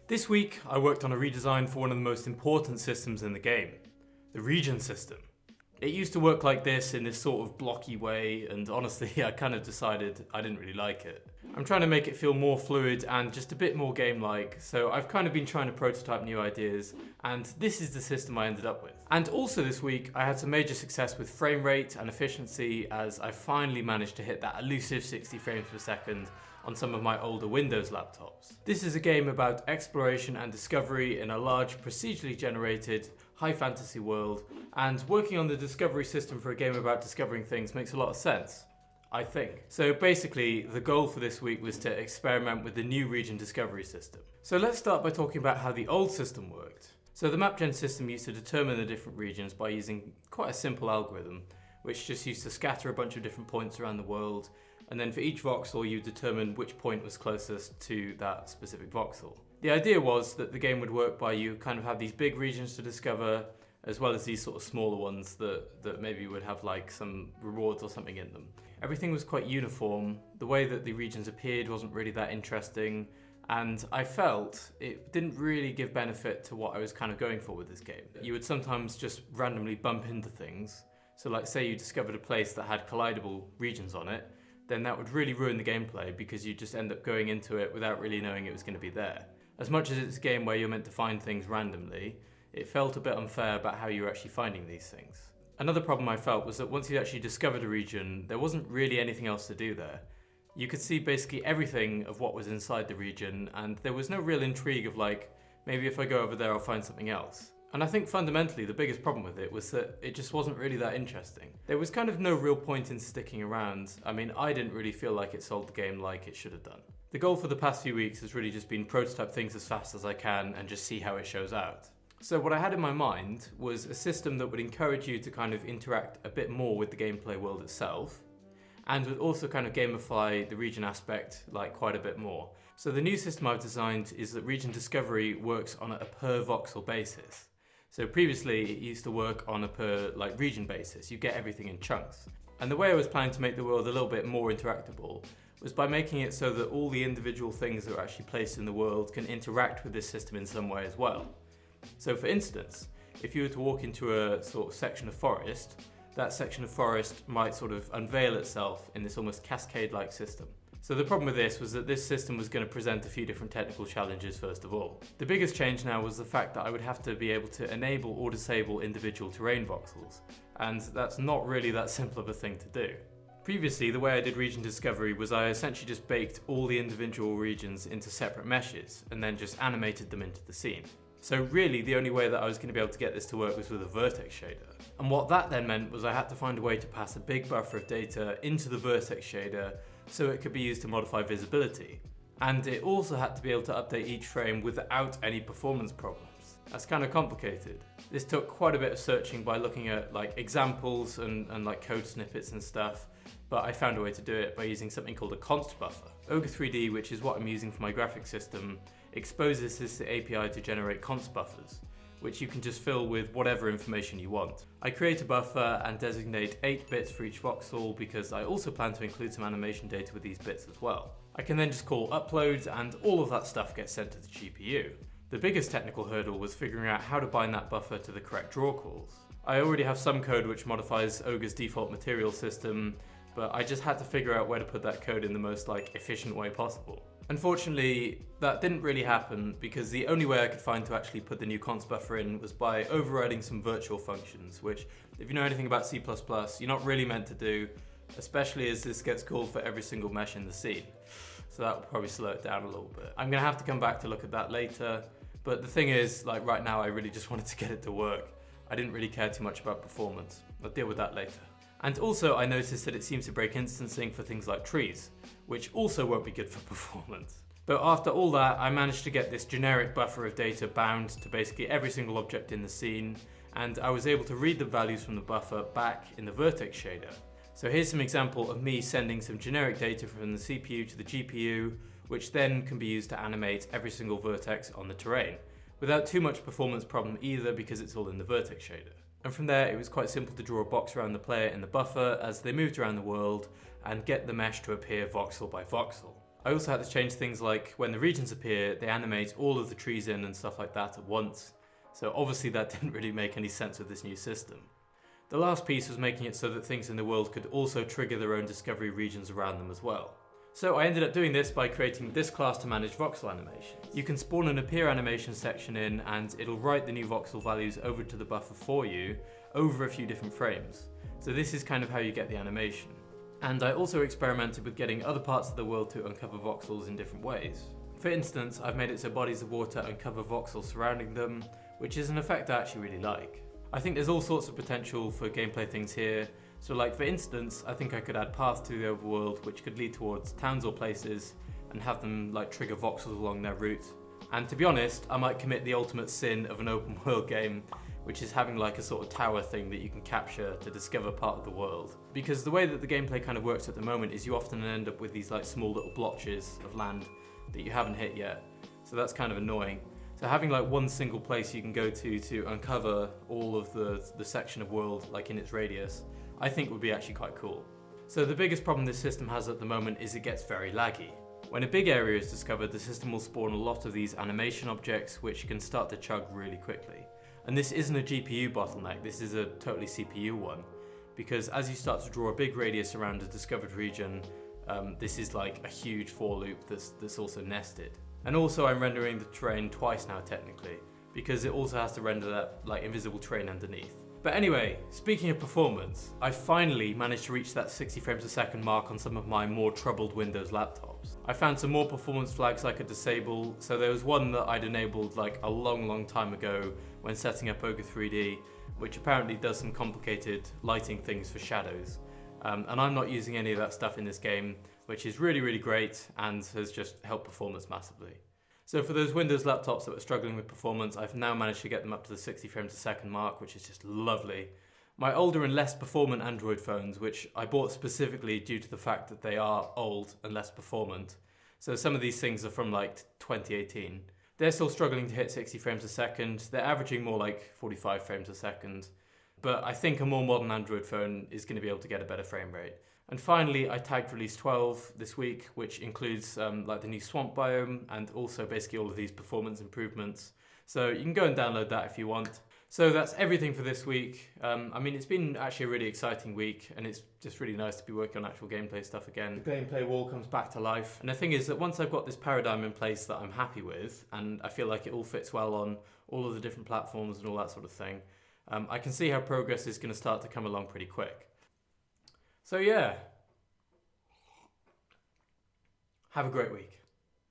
This week, I worked on a redesign for one of the most important systems in the game, the region system. It used to work like this in this sort of blocky way, and honestly, I kind of decided I didn't really like it. I'm trying to make it feel more fluid and just a bit more game-like, so I've kind of been trying to prototype new ideas, and this is the system I ended up with. And also this week, I had some major success with frame rate and efficiency as I finally managed to hit that elusive 60 frames per second on some of my older Windows laptops. This is a game about exploration and discovery in a large, procedurally generated, high fantasy world, and working on the discovery system for a game about discovering things makes a lot of sense, I think. So basically, the goal for this week was to experiment with the new region discovery system. So let's start by talking about how the old system worked. So the map gen system used to determine the different regions by using quite a simple algorithm, which just used to scatter a bunch of different points around the world, and then for each voxel you determine which point was closest to that specific voxel. The idea was that the game would work by you kind of have these big regions to discover, as well as these sort of smaller ones that maybe would have like some rewards or something in them. Everything was quite uniform, the way that the regions appeared wasn't really that interesting, and I felt it didn't really give benefit to what I was kind of going for with this game. You would sometimes just randomly bump into things, so like say you discovered a place that had collidable regions on it, then that would really ruin the gameplay because you just end up going into it without really knowing it was going to be there. As much as it's a game where you're meant to find things randomly, it felt a bit unfair about how you were actually finding these things. Another problem I felt was that once you actually discovered a region, there wasn't really anything else to do there. You could see basically everything of what was inside the region, and there was no real intrigue of like, maybe if I go over there I'll find something else. And I think fundamentally the biggest problem with it was that it just wasn't really that interesting. There was kind of no real point in sticking around. I mean, I didn't really feel like it sold the game like it should have done. The goal for the past few weeks has really just been prototype things as fast as I can and just see how it shows out. So what I had in my mind was a system that would encourage you to kind of interact a bit more with the gameplay world itself, and would also kind of gamify the region aspect like quite a bit more. So the new system I've designed is that region discovery works on a per voxel basis. So previously it used to work on a per region basis. You get everything in chunks. And the way I was planning to make the world a little bit more interactable was by making it so that all the individual things that are actually placed in the world can interact with this system in some way as well. So for instance, if you were to walk into a sort of section of forest, that section of forest might sort of unveil itself in this almost cascade-like system. So the problem with this was that this system was going to present a few different technical challenges first of all. The biggest change now was the fact that I would have to be able to enable or disable individual terrain voxels, and that's not really that simple of a thing to do. Previously, the way I did region discovery was I essentially just baked all the individual regions into separate meshes and then just animated them into the scene. So really the only way that I was going to be able to get this to work was with a vertex shader. And what that then meant was I had to find a way to pass a big buffer of data into the vertex shader so it could be used to modify visibility. And it also had to be able to update each frame without any performance problems. That's kind of complicated. This took quite a bit of searching by looking at like examples and like code snippets and stuff, but I found a way to do it by using something called a const buffer. Ogre 3D, which is what I'm using for my graphics system, exposes this API to generate const buffers, which you can just fill with whatever information you want. I create a buffer and designate 8 bits for each voxel because I also plan to include some animation data with these bits as well. I can then just call upload and all of that stuff gets sent to the GPU. The biggest technical hurdle was figuring out how to bind that buffer to the correct draw calls. I already have some code which modifies Ogre's default material system, but I just had to figure out where to put that code in the most efficient way possible. Unfortunately, that didn't really happen because the only way I could find to actually put the new const buffer in was by overriding some virtual functions, which, if you know anything about C++, you're not really meant to do, especially as this gets called for every single mesh in the scene. So that will probably slow it down a little bit. I'm gonna have to come back to look at that later, but the thing is, right now I really just wanted to get it to work. I didn't really care too much about performance. I'll deal with that later. And also I noticed that it seems to break instancing for things like trees, which also won't be good for performance. But after all that, I managed to get this generic buffer of data bound to basically every single object in the scene, and I was able to read the values from the buffer back in the vertex shader. So here's some example of me sending some generic data from the CPU to the GPU, which then can be used to animate every single vertex on the terrain, without too much performance problem either because it's all in the vertex shader. And from there it was quite simple to draw a box around the player in the buffer as they moved around the world and get the mesh to appear voxel by voxel. I also had to change things like when the regions appear, they animate all of the trees in and stuff like that at once. So obviously that didn't really make any sense with this new system. The last piece was making it so that things in the world could also trigger their own discovery regions around them as well. So I ended up doing this by creating this class to manage voxel animations. You can spawn an appear animation section in and it'll write the new voxel values over to the buffer for you over a few different frames. So this is kind of how you get the animation. And I also experimented with getting other parts of the world to uncover voxels in different ways. For instance, I've made it so bodies of water uncover voxels surrounding them, which is an effect I actually really like. I think there's all sorts of potential for gameplay things here. So like for instance, I think I could add paths to the overworld which could lead towards towns or places and have them like trigger voxels along their route. And to be honest, I might commit the ultimate sin of an open world game, which is having like a sort of tower thing that you can capture to discover part of the world. Because the way that the gameplay kind of works at the moment is you often end up with these like small little blotches of land that you haven't hit yet. So that's kind of annoying. So having like one single place you can go to uncover all of the section of world like in its radius, I think would be actually quite cool. So the biggest problem this system has at the moment is it gets very laggy. When a big area is discovered, the system will spawn a lot of these animation objects which can start to chug really quickly. And this isn't a GPU bottleneck, this is a totally CPU one. Because as you start to draw a big radius around a discovered region, this is like a huge for loop that's also nested. And also I'm rendering the terrain twice now technically, because it also has to render that like invisible terrain underneath. But anyway, speaking of performance, I finally managed to reach that 60 frames a second mark on some of my more troubled Windows laptops. I found some more performance flags I could disable, so there was one that I'd enabled like a long time ago when setting up Ogre 3D, which apparently does some complicated lighting things for shadows. And I'm not using any of that stuff in this game, which is really great and has just helped performance massively. So for those Windows laptops that were struggling with performance, I've now managed to get them up to the 60 frames a second mark, which is just lovely. My older and less performant Android phones, which I bought specifically due to the fact that they are old and less performant, so some of these things are from like 2018, they're still struggling to hit 60 frames a second. They're averaging more like 45 frames a second. But I think a more modern Android phone is going to be able to get a better frame rate. And finally, I tagged release 12 this week, which includes like the new swamp biome and also basically all of these performance improvements. So you can go and download that if you want. So that's everything for this week. I mean, it's been actually a really exciting week and it's just really nice to be working on actual gameplay stuff again. The gameplay wall comes back to life. And the thing is that once I've got this paradigm in place that I'm happy with and I feel like it all fits well on all of the different platforms and all that sort of thing, I can see how progress is going to start to come along pretty quick. So yeah, have a great week.